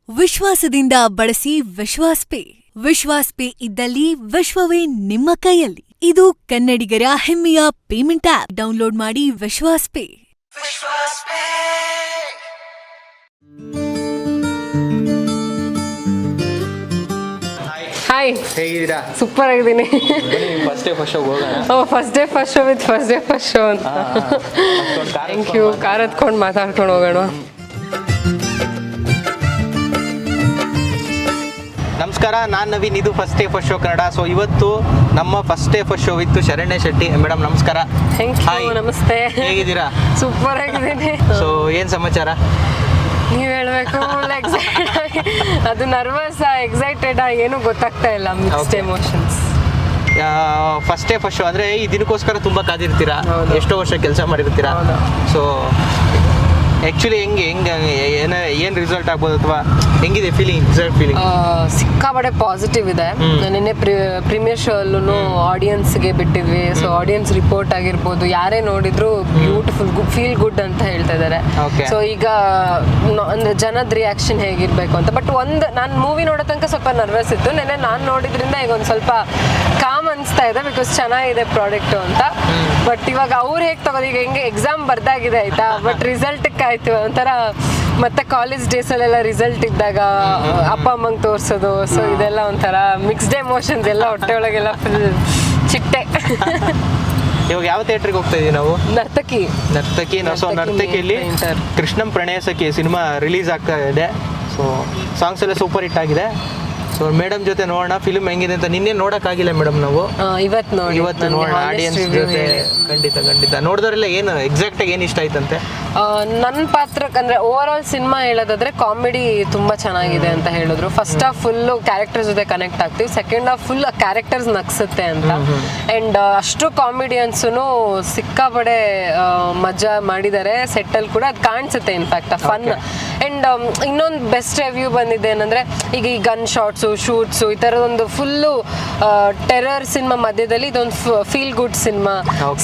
ವಿಶ್ವಾಸದಿಂದ ಬಳಸಿ ವಿಶ್ವಾಸ್ ಪೇ. ವಿಶ್ವಾಸ್ ಪೇ ಇದ್ದಲ್ಲಿ ವಿಶ್ವವೇ ನಿಮ್ಮ ಕೈಯಲ್ಲಿ. ಇದು ಕನ್ನಡಿಗರ ಹೆಮ್ಮೆಯ ಪೇಮೆಂಟ್ ಆಪ್. ಡೌನ್ಲೋಡ್ ಮಾಡಿ ವಿಶ್ವಾಸ್ ಪೇ. ಹಾಯ್, ಹೇಗಿದ್ದೀರಾ? ಸೂಪರ್ ಆಗಿದ್ದೀನಿ. ಫಸ್ಟ್ ಡೇ ಫಸ್ಟ್ ಶೋ ಹೋಗೋಣ. First day first show with first day first show ಅಂತ. Thank you. ಕಾರ್ ಹತ್ಕೊಂಡು ಮಾತಾಡ್ಕೊಂಡು ಹೋಗೋಣ. ನಮಸ್ಕಾರ, ನಾನು ನವೀನ್. ಇದು first day first show Kannada. So ಇವತ್ತು ನಮ್ಮ first day first show with Sharanya Shetty madam. ನಮಸ್ಕಾರ. Thank you. ನಮಸ್ತೆ. ಹೇಗಿದ್ದೀರಾ? ಸೂಪರ್ ಆಗಿದ್ದೀನಿ. ಸೊ ಏನು ಸಮಾಚಾರ? ನೀವು ಹೇಳಬೇಕು. ಅದು ನರ್ವಸ್, ಎಕ್ಸೈಟೆಡ್, ಏನು ಗೊತ್ತಾಗ್ತಾ ಇಲ್ಲ. Mixed emotions. First day first show ಅಂದರೆ ಈ ದಿನಕ್ಕೋಸ್ಕರ ತುಂಬ ಕಾದಿರ್ತೀರಾ. ಎಷ್ಟೋ ವರ್ಷ ಕೆಲಸ ಮಾಡಿರ್ತೀರಾ. ಸೊ ಆ್ಯಕ್ಚುಲಿ ಹೆಂಗೆ ಏನು ರಿಸಲ್ಟ್ ಆಗ್ಬೋದು ಅಥವಾ ಹೆಂಗಿದೆ ಫೀಲಿಂಗ್? ಸಿಕ್ಕಾಪಟ್ಟೆ ಪಾಸಿಟಿವ್ ಇದೆ. ನಿನ್ನೆ ಪ್ರೀಮಿಯರ್ ಶೋ ಅಲ್ಲೂ ಆಡಿಯನ್ಸ್ಗೆ ಬಿಟ್ಟಿದ್ವಿ. ಸೊ ಆಡಿಯನ್ಸ್ ರಿಪೋರ್ಟ್ ಆಗಿರ್ಬೋದು, ಯಾರೇ ನೋಡಿದ್ರು ಬ್ಯೂಟಿಫುಲ್, ಫೀಲ್ ಗುಡ್ ಅಂತ ಹೇಳ್ತಾ ಇದ್ದಾರೆ. ಸೊ ಈಗ ಅಂದ್ರೆ ಜನದ ರಿಯಾಕ್ಷನ್ ಹೇಗಿರ್ಬೇಕು ಅಂತ. ಬಟ್ ನಾನು ಮೂವಿ ನೋಡೋ ತನಕ ಸ್ವಲ್ಪ ನರ್ವಸ್ ಇತ್ತು. ನೆನ್ನೆ ನಾನು ನೋಡಿದ್ರಿಂದ ಈಗ ಒಂದು ಸ್ವಲ್ಪ ಕಾಮ್ ಅನಿಸ್ತಾ ಇದೆ, ಬಿಕಾಸ್ ಚೆನ್ನಾಗಿದೆ ಪ್ರಾಡಕ್ಟು ಅಂತ. ಬಟ್ ಇವಾಗ ಅವ್ರು ಹೇಗೆ ತಗೋದು, ಈಗ ಹೆಂಗೆ ಎಕ್ಸಾಮ್ ಬರ್ದಾಗಿದೆ ಆಯ್ತಾ, ಬಟ್ ರಿಸಲ್ಟಕ್ಕೆ ಆಯ್ತು ಒಂಥರ. ಮತ್ತೆ ಕಾಲೇಜ್ ಡೇಸಲ್ಲೆಲ್ಲ ರಿಸಲ್ಟ್ ಇದ್ದಾಗ ಅಪ್ಪ ಅಮ್ಮಂಗೆ ತೋರಿಸೋದು. ಸೊ ಇದೆಲ್ಲ ಒಂಥರ ಮಿಕ್ಸ್ಡ್ ಎಮೋಷನ್ಸ್ ಎಲ್ಲ ಹೊಟ್ಟೆ ಒಳಗೆಲ್ಲ ಫುಲ್ ಚಿಟ್ಟೆ. ಇವಾಗ ಯಾವ ಥಿಯೇಟ್ರಿಗೆ ಹೋಗ್ತಾ ಇದೀವಿ ನಾವು? ನರ್ತಕಿ. ಸೊ ನರ್ತಕಿಯಲ್ಲಿ ಕೃಷ್ಣಂ ಪ್ರಣಯ ಸಖಿ ಸಿನಿಮಾ ರಿಲೀಸ್ ಆಗ್ತಾ ಇದೆ. ಸೊ ಸಾಂಗ್ಸ್ ಎಲ್ಲ ಸೂಪರ್ ಹಿಟ್ ಆಗಿದೆ. ಸೊ ಮೇಡಮ್ ಜೊತೆ ನೋಡೋಣ ಫಿಲ್ಮ್ ಹೆಂಗಿದೆ ಅಂತ. ನಿನ್ನೆ ನೋಡೋಕ್ಕಾಗಿಲ್ಲ ಮೇಡಮ್ ನಾವು, ಇವತ್ತು ನೋಡೋಣ ಆಡಿಯನ್ಸ್ ಜೊತೆ. ಖಂಡಿತ ನೋಡಿದವರೆಲ್ಲ ಏನು ಎಕ್ಸಾಕ್ಟಾಗಿ ಏನು ಇಷ್ಟ ಆಯ್ತಂತೆ? ನನ್ನ ಪಾತ್ರಕ್ಕೆ ಅಂದರೆ ಓವರ್ ಆಲ್ ಸಿನಿಮಾ ಹೇಳೋದಾದ್ರೆ ಕಾಮಿಡಿ ತುಂಬ ಚೆನ್ನಾಗಿದೆ ಅಂತ ಹೇಳಿದ್ರು. ಫಸ್ಟ್ ಹಾಫ್ ಫುಲ್ಲು ಕ್ಯಾರೆಕ್ಟರ್ಸ್ ಜೊತೆ ಕನೆಕ್ಟ್ ಆಗ್ತೀವಿ, ಸೆಕೆಂಡ್ ಹಾಫ್ ಫುಲ್ ಕ್ಯಾರೆಕ್ಟರ್ಸ್ ನಗ್ಸುತ್ತೆ ಅಂತ. ಆ್ಯಂಡ್ ಅಷ್ಟು ಕಾಮಿಡಿಯನ್ಸು ಸಿಕ್ಕಾಪಡೆ ಮಜಾ ಮಾಡಿದ್ದಾರೆ ಸೆಟ್ಟಲ್ಲಿ ಕೂಡ. ಅದು ಕಾಣಿಸುತ್ತೆ ಇನ್ಫ್ಯಾಕ್ಟ್ ಆ ಫನ್. ಆ್ಯಂಡ್ ಇನ್ನೊಂದು ಬೆಸ್ಟ್ ರಿವ್ಯೂ ಬಂದಿದೆ ಏನಂದರೆ, ಈಗ ಈ ಗನ್ ಶಾಟ್ಸು, ಶೂಟ್ಸು, ಈ ಥರದೊಂದು ಫುಲ್ಲು ಟೆರರ್ ಸಿನಿಮಾ ಮಧ್ಯದಲ್ಲಿ ಇದೊಂದು ಫೀಲ್ ಗುಡ್ ಸಿನಿಮಾ.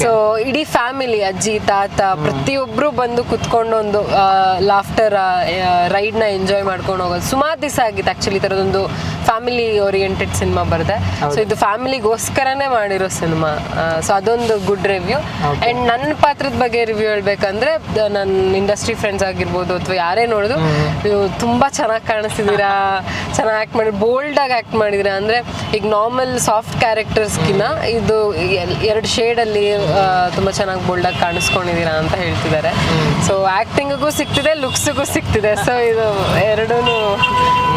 ಸೊ ಇಡೀ ಫ್ಯಾಮಿಲಿ, ಅಜ್ಜಿ ತಾತ ಪ್ರತಿಯೊಬ್ಬರು ಬಂದು ಕುತ್ಕೊಂಡು ಒಂದು ಲಾಫ್ಟರ್ ರೈಡ್ನ ಎಂಜಾಯ್ ಮಾಡ್ಕೊಂಡು ಹೋಗೋದು. ಸುಮಾರು ದಿವಸ ಆಗಿತ್ತು ಆ್ಯಕ್ಚುಲಿ ಈ ಥರದೊಂದು ಫ್ಯಾಮಿಲಿ ಓರಿಯೆಂಟೆಡ್ ಸಿನಿಮಾ ಬರುತ್ತೆ. ಸೊ ಇದು ಫ್ಯಾಮಿಲಿಗೋಸ್ಕರನೇ ಮಾಡಿರೋ ಸಿನಿಮಾ. ಸೊ ಅದೊಂದು ಗುಡ್ ರಿವ್ಯೂ. ಆ್ಯಂಡ್ ನನ್ನ ಪಾತ್ರದ ಬಗ್ಗೆ ರಿವ್ಯೂ ಹೇಳ್ಬೇಕಂದ್ರೆ, ನನ್ನ ಇಂಡಸ್ಟ್ರಿ ಫ್ರೆಂಡ್ಸ್ ಆಗಿರ್ಬೋದು ಅಥವಾ ಯಾರೇ ನೋಡಿದ್ರು, ನೀವು ತುಂಬ ಚೆನ್ನಾಗಿ ಕಾಣಿಸ್ತಿದ್ದೀರಾ, ಚೆನ್ನಾಗಿ ಆ್ಯಕ್ಟ್ ಮಾಡಿ, ಬೋಲ್ಡಾಗಿ ಆ್ಯಕ್ಟ್ ಮಾಡಿದ್ದೀರಾ. ಅಂದರೆ ಈಗ ನಾರ್ಮಲ್ ಸಾಫ್ಟ್ ಕ್ಯಾರೆಕ್ಟರ್ಸ್ಗಿನ್ನ ಇದು 2 ಶೇಡಲ್ಲಿ ತುಂಬ ಚೆನ್ನಾಗಿ ಬೋಲ್ಡಾಗಿ ಕಾಣಿಸ್ಕೊಂಡಿದ್ದೀರಾ ಅಂತ ಹೇಳ್ತಿದ್ದಾರೆ. ಸೊ ಆ್ಯಕ್ಟಿಂಗಿಗೂ ಸಿಗ್ತಿದೆ, ಲುಕ್ಸಿಗೂ ಸಿಗ್ತಿದೆ. ಸೊ ಇದು ಎರಡೂ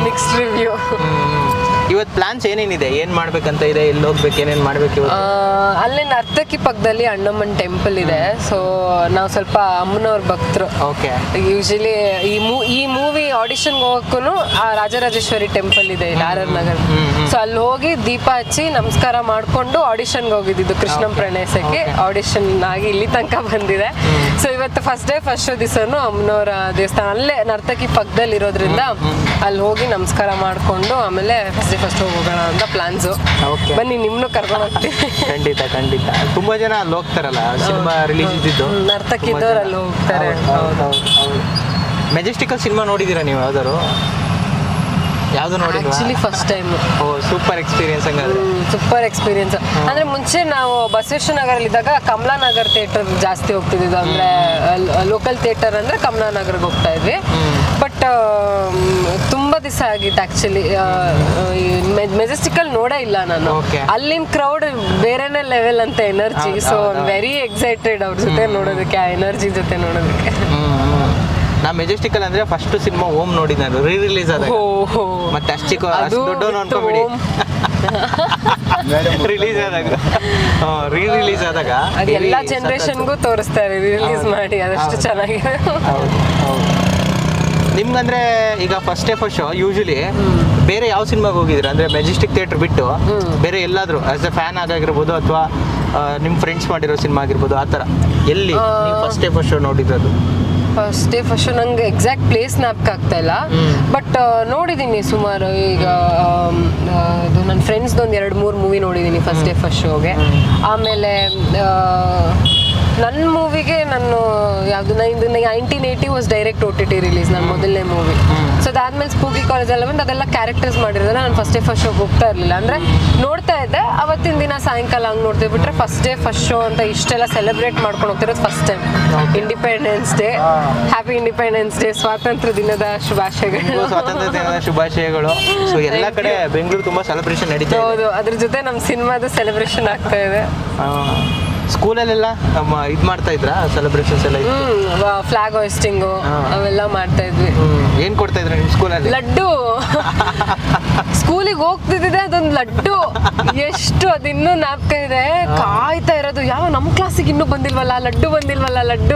ಮಿಕ್ಸ್ಡ್ ರಿವ್ಯೂ. ಇವತ್ತು ಪ್ಲಾನ್ಸ್ ಏನೇನಿದೆ? ಏನು ಮಾಡ್ಬೇಕಂತ ಇದೆ? ಎಲ್ಲಿ ಹೋಗ್ಬೇಕು? ಏನೇನು ಮಾಡ್ಬೇಕು? ಅಲ್ಲೇ ನರ್ತಕಿ ಪಕ್ಕದಲ್ಲಿ ಅಣ್ಣಮ್ಮನ ಟೆಂಪಲ್ ಇದೆ. ಸೊ ನಾವು ಸ್ವಲ್ಪ ಅಮ್ಮನವ್ರ ಭಕ್ತರು. ಓಕೆ. ಯೂಶಲಿ ಈ ಮೂವಿ ಆಡಿಷನ್ಗೆ ಹೋಗೋಕ್ಕೂ ಆ ರಾಜರಾಜೇಶ್ವರಿ ಟೆಂಪಲ್ ಇದೆ ಇಲ್ಲಿ RR ನಗರ್. ಸೊ ಅಲ್ಲಿ ಹೋಗಿ ದೀಪ ಹಚ್ಚಿ ನಮಸ್ಕಾರ ಮಾಡಿಕೊಂಡು ಆಡಿಷನ್ಗೆ ಹೋಗಿದ್ದು. ಕೃಷ್ಣಂ ಪ್ರಣಯಸಕ್ಕೆ ಆಡಿಷನ್ ಆಗಿ ಇಲ್ಲಿ ತನಕ ಬಂದಿದೆ. ಸೊ ಇವತ್ತು ಫಸ್ಟ್ ಡೇ ಫಸ್ಟ್ ಶೋ ದಿವಸನೂ ಅಮ್ಮನವರ ದೇವಸ್ಥಾನ ಅಲ್ಲೇ ನರ್ತಕಿ ಪಕ್ಕದಲ್ಲಿ ಇರೋದ್ರಿಂದ ಅಲ್ಲಿ ಹೋಗಿ ನಮಸ್ಕಾರ ಮಾಡಿಕೊಂಡು ಆಮೇಲೆ ಫಸ್ಟ್ ಹೋಗೋಣ ಅಂತ ಪ್ಲಾನ್ಸು. ಬನ್ನಿ, ನಿಮ್ಮನ್ನು ಕರ್ಕೊಂಡು ಹೋಗ್ತೀವಿ. ಖಂಡಿತ ತುಂಬಾ ಜನ ಅಲ್ಲಿ ಹೋಗ್ತಾರಲ್ಲ ಸಿನಿಮಾ ರಿಲೀಸ್ ಇದ್ದಿದ್ದು. ನರ್ತಕಿದ್ದವ್ರು ಅಲ್ಲಿ ಹೋಗ್ತಾರೆ. ಮೆಜೆಸ್ಟಿಕಲ್ ಸಿನಿಮಾ ನೋಡಿದ್ದೀರಾ ನೀವು? ಯಾವುದು ನೋಡಿ? Actually first time. Super experience. ಹಂಗಾದ್ರೆ ಸೂಪರ್ ಎಕ್ಸ್ಪೀರಿಯನ್ಸ್. ಅಂದ್ರೆ ಮುಂಚೆ ನಾವು ಬಸವೇಶ್ವರ ನಗರಲ್ಲಿ ಇದ್ದಾಗ ಕಮಲಾನಗರ್ ಥಿಯೇಟರ್ ಜಾಸ್ತಿ ಹೋಗ್ತಿದ್ವಿ. ಅಂದ್ರೆ ಲೋಕಲ್ ಥಿಯೇಟರ್ ಅಂದ್ರೆ ಕಮಲಾನಗರ್ಗೆ ಹೋಗ್ತಾ ಇದ್ವಿ. ಬಟ್ ತುಂಬಾ ದಿವಸ ಆಗಿತ್ತು ಆಕ್ಚುಲಿ. ಮೆಜೆಸ್ಟಿಕಲ್ ನೋಡೇ ಇಲ್ಲ ನಾನು. ಅಲ್ಲಿನ ಕ್ರೌಡ್ ಬೇರೆನೇ ಲೆವೆಲ್ ಅಂತ ಎನರ್ಜಿ. ಸೊ ವೆರಿ ಎಕ್ಸೈಟೆಡ್ ಅವ್ರ ಜೊತೆ ನೋಡೋದಕ್ಕೆ, ಆ ಎನರ್ಜಿ ಜೊತೆ ನೋಡೋದಕ್ಕೆ. ನಾ ಮೆಜೆಸ್ಟಿಕಲ್ ಅಂದ್ರೆ ಫಸ್ಟ್ ಸಿನಿಮಾ ಓಮ್ ನೋಡಿದ್ದು ನಾನು, ರಿಲೀಸ್ ಆದಾಗ. ಮತ್ತೆ ಅಷ್ಟು ದೊಡ್ಡವನು ಅನ್ಕೋಬೇಡಿ. ರಿಲೀಸ್ ಆದಾಗ ಎಲ್ಲ ಜನರೇಷನ್ಗೂ ತೋರಿಸ್ತಾರೆ ರಿಲೀಸ್ ಮಾಡಿ. ಅದಷ್ಟು ಚೆನ್ನಾಗಿದೆ. ನಿಮ್ಗಂದ್ರೆ ಈಗ first day first show usually ಬೇರೆ ಯಾವ ಸಿನಿಮಾಗೆ ಹೋಗಿದ್ದೀರಾ? ಅಂದ್ರೆ ಮೆಜೆಸ್ಟಿಕ್ ಥಿಯೇಟರ್ ಬಿಟ್ಟು ಬೇರೆ ಎಲ್ಲಾದ್ರೂ ಆಸ್ ಎ ಫ್ಯಾನ್ ಆಗಿರ್ಬೋದು ಅಥವಾ ನಿಮ್ಮ ಫ್ರೆಂಡ್ಸ್ ಮಾಡಿರೋ ಸಿನಿಮಾ ಆಗಿರ್ಬೋದು, ಆ ಥರ ಎಲ್ಲಿ ಫಸ್ಟ್ ಡೇ ಫಸ್ಟ್ ಶೋ ನೋಡಿರೋದು? ಫಸ್ಟ್ ಡೇ ಫಸ್ಟ್ ಶೋ ನಂಗೆ ಎಕ್ಸಾಕ್ಟ್ ಪ್ಲೇಸ್ ಜ್ಞಾಪಕ ಆಗ್ತಾ ಇಲ್ಲ. ಬಟ್ ನೋಡಿದ್ದೀನಿ ಸುಮಾರು. ಈಗ ಇದು ನನ್ನ ಫ್ರೆಂಡ್ಸ್ದೊಂದು 2-3 ಮೂವಿ ನೋಡಿದ್ದೀನಿ ಫಸ್ಟ್ ಡೇ ಫಸ್ಟ್ ಶೋಗೆ. ಆಮೇಲೆ ನನ್ನ ಮೂವಿಗೆ ನಾನು ಯಾವುದು 1980 ವಾಸ್ ಡೈರೆಕ್ಟ್ OTT ರಿಲೀಸ್ ನನ್ನ ಮೊದಲನೇ ಮೂವಿ. ಸೊ ಅದಾದ್ಮೇಲೆ ಸ್ಪೂಕಿ ಕಾಲೇಜ್ ಎಲ್ಲ ಬಂದು ಅದೆಲ್ಲ ಕ್ಯಾರೆಕ್ಟರ್ಸ್ ಮಾಡಿರೋದಲ್ಲ, ನಾನು ಫಸ್ಟ್ ಶೋಗೆ ಹೋಗ್ತಾ ಇರಲಿಲ್ಲ. ಅಂದರೆ ನೋಡ್ತಾ ಇದ್ದೆ, ಅವತ್ತಿನ ದಿನ ಸಾಯಂಕಾಲ ಹಂಗೆ ನೋಡ್ತೀವಿ ಬಿಟ್ರೆ ಫಸ್ಟ್ ಶೋ ಅಂತ ಇಷ್ಟೆಲ್ಲ ಸೆಲೆಬ್ರೇಟ್ ಮಾಡ್ಕೊಂಡು ಹೋಗ್ತಿರೋದು first time. Independence day, happy independence day, ಸ್ವಾತಂತ್ರ್ಯ ದಿನದ ಶುಭಾಶಯಗಳು. ಸ್ವಾತಂತ್ರ್ಯ ದಿನದ ಶುಭಾಶಯಗಳು. ಸೊ ಎಲ್ಲ ಕಡೆ ಬೆಂಗಳೂರು ತುಂಬಾ ಸೆಲೆಬ್ರೇಷನ್ ನಡೀತಾ ಇದೆ. ಹೌದು, ಅದ್ರ ಜೊತೆ ನಮ್ಮ ಸಿನಿಮಾದ ಸೆಲೆಬ್ರೇಷನ್ ಆಗ್ತಾ ಇದೆ. ಸ್ಕೂಲಲ್ಲೆಲ್ಲ ನಮ್ಮ ಇದು ಮಾಡ್ತಾ ಇದ್ರಾ ಸೆಲೆಬ್ರೇಷನ್ಸ್ ಎಲ್ಲ? ಫ್ಲಾಗ್ ಹೋಸ್ಟಿಂಗು ಅವೆಲ್ಲ ಮಾಡ್ತಾ ಇದ್ವಿ. ಏನ್ ಕೊಡ್ತಾ ಇದ್ರ ನಿಮ್ ಸ್ಕೂಲಲ್ಲಿ? ಲಡ್ಡು. ಸ್ಕೂಲಿಗೆ ಹೋಗ್ತಿದ್ದೆ ಅದೊಂದು ಲಡ್ಡು, ಎಷ್ಟು ಅದಿನ್ನೂ ಜ್ಞಾಪಕ ಇದೆ. ಕಾಯ್ತಾ ಇರೋದು ಯಾವ ನಮ್ಮ ಕ್ಲಾಸಿಗೆ ಇನ್ನೂ ಬಂದಿಲ್ವಲ್ಲ, ಲಡ್ಡು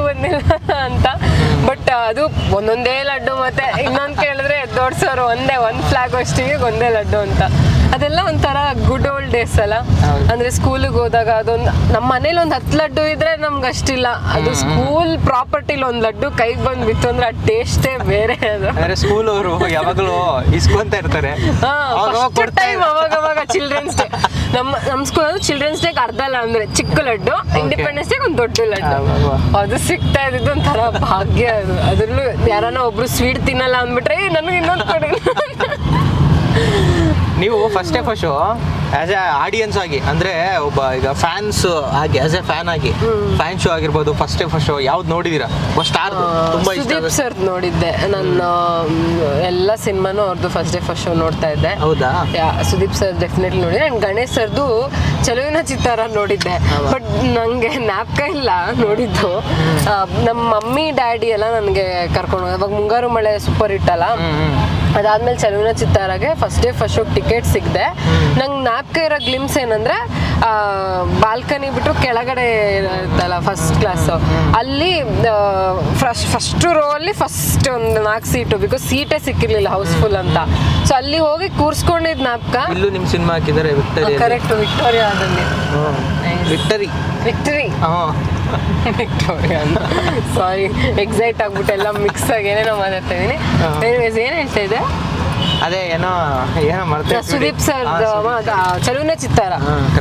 ಬಂದಿಲ್ಲ ಅಂತ. ಬಟ್ ಅದು ಒಂದೊಂದೇ ಲಡ್ಡು, ಮತ್ತೆ ಇನ್ನೊಂದು ಕೇಳಿದ್ರೆ ದೊಡ್ಸೋರು ಒಂದು ಫ್ಲಾಗ್ ಹೋಸ್ಟಿಂಗ್ ಒಂದೇ ಲಡ್ಡು ಅಂತ. ಅದೆಲ್ಲ ಒಂಥರ ಗುಡ್ ಓಲ್ಡ್ ಡೇಸ್ ಅಲ್ಲ. ಅಂದ್ರೆ ಸ್ಕೂಲಿಗೆ ಹೋದಾಗ ಅದೊಂದು ನಮ್ಮ ಮನೇಲಿ ಒಂದು 10 ಲಡ್ಡು ಇದ್ರೆ ನಮ್ಗೆ ಅಷ್ಟಿಲ್ಲ, ಅದು ಸ್ಕೂಲ್ ಪ್ರಾಪರ್ಟಿಲಿ ಒಂದು ಲಡ್ಡು ಕೈಗೆ ಬಂದ್ಬಿತ್ತು ಅಂದ್ರೆ ಆ ಟೇಸ್ಟೇ ಬೇರೆ. ಅದು ಸ್ಕೂಲ್ ಅವರು ಯಾವಾಗಲೂ ಇಸ್ಕೊಂತ ಇರ್ತಾರೆ. ಅವಾಗ ಚಿಲ್ಡ್ರನ್ಸ್ ಡೇ ನಮ್ಮ ಸ್ಕೂಲ್ ಅದು ಚಿಲ್ಡ್ರನ್ಸ್ ಡೇ ಅರ್ಧ ಅಂದ್ರೆ ಚಿಕ್ಕ ಲಡ್ಡು, ಇಂಡಿಪೆಂಡೆನ್ಸ್ ಡೇ ಒಂದು ದೊಡ್ಡ ಲಡ್ಡು, ಅದು ಸಿಗ್ತಾ ಇದ್ದಿದ್ದು ಒಂಥರ ಭಾಗ್ಯ. ಅದು ಅದ್ರಲ್ಲೂ ಯಾರನ್ನ ಒಬ್ರು ಸ್ವೀಟ್ ತಿನ್ನಲ್ಲ ಅಂದ್ಬಿಟ್ರೆ ನನಗೆ ಇನ್ನೊಂದು ಕೊಡಿ. ನೀವು first show as A audience ಆಗಿ, ಅಂದ್ರೆ ಒಬ್ಬ ಈಗ ಫ್ಯಾನ್ಸ್ ಆಗಿ, ಆಸ್ ಎ ಫ್ಯಾನ್ ಆಗಿ ಫ್ಯಾನ್ ಶೋ ಆಗಿರ್ಬೋದು, ಫಸ್ಟ್ ಶೋ ಯಾವ್ದು ನೋಡಿದೀರಾ? ಸ್ಟಾರ್ ತುಂಬಾ ಇಷ್ಟ. ಸುದೀಪ್ ಸರ್ ನೋಡಿದ್ದೆ ನಾನು, ಎಲ್ಲ ಸಿನಿಮಾನು ಅವ್ರದ್ದು ಫಸ್ಟ್ ಶೋ ನೋಡ್ತಾ ಇದ್ದೆ. ಹೌದಾ? ಸುದೀಪ್ ಸರ್ ಡೆಫಿನೆಟ್ಲಿ ನೋಡಿದ್ದೆ. ಆ್ಯಂಡ್ ಗಣೇಶ್ ಸರ್ದು ಚೆಲುವಿನ ಚಿತ್ತಾರ ನೋಡಿದ್ದೆ, ಬಟ್ ನನಗೆ ಜ್ಞಾಪಕ ಇಲ್ಲ ನೋಡಿದ್ದು. ನಮ್ಮ ಮಮ್ಮಿ ಡ್ಯಾಡಿ ಎಲ್ಲ ನನಗೆ ಕರ್ಕೊಂಡು ಹೋಗಿ, ಅವಾಗ ಮುಂಗಾರು ಮಳೆ ಸೂಪರ್ ಹಿಟ್ ಅಲ್ಲ, ಅದಾದ್ಮೇಲೆ ಚೆಲುವಿನ ಚಿತ್ತಾರಾಗೆ ಫಸ್ಟ್ ಶೋ ಟಿಕೆಟ್ ಸಿಗದೆ. ನಂಗೆ ಜ್ಞಾಪಕ ಇರೋ ಗ್ಲಿಮ್ಸ್ ಏನಂದ್ರೆ ಬಾಲ್ಕನಿ ಬಿಟ್ಟು ಕೆಳಗಡೆ ಇರುತ್ತಲ್ಲ ಫಸ್ಟ್ ಕ್ಲಾಸ್, ಅಲ್ಲಿ ಫಸ್ಟ್ ರೋ ಅಲ್ಲಿ ಫಸ್ಟ್ ಒಂದು 4 ಸೀಟು, ಬಿಕಾಸ್ ಸೀಟೇ ಸಿಕ್ಕಿರ್ಲಿಲ್ಲ ಹೌಸ್ಫುಲ್ ಅಂತ. ಸೊ ಅಲ್ಲಿ ಹೋಗಿ ಕೂರ್ಸ್ಕೊಂಡಿದ್ ಜ್ಞಾಪಕ. ಇಲ್ಲೂ ನಿಮ್ ಸಿನಿಮಾ ಹಾಕಿದ್ದಾರೆ ವಿಕ್ಟೋರಿಯಾ. ಕರೆಕ್ಟ್, ವಿಕ್ಟೋರಿಯಾದಲ್ಲಿ. ವಿಕ್ಟರಿ ಅಂತ ಸಾರಿ, ಎಕ್ಸೈಟ್ ಆಗ್ಬಿಟ್ಟು ಎಲ್ಲ ಮಿಕ್ಸ್ ಆಗಿ ಏನೇನೋ ಮಾತಾಡ್ತಾ ಇದೀನಿ. ಏನ್ ಹೇಳ್ತಾ ಇದೆ? ಅದೇ ಏನೋ ಮಾಡ್ತಾ ಸುದೀಪ್ ಸರ್ ಚೆಲುವಿನ ಚಿತ್ತಾರ.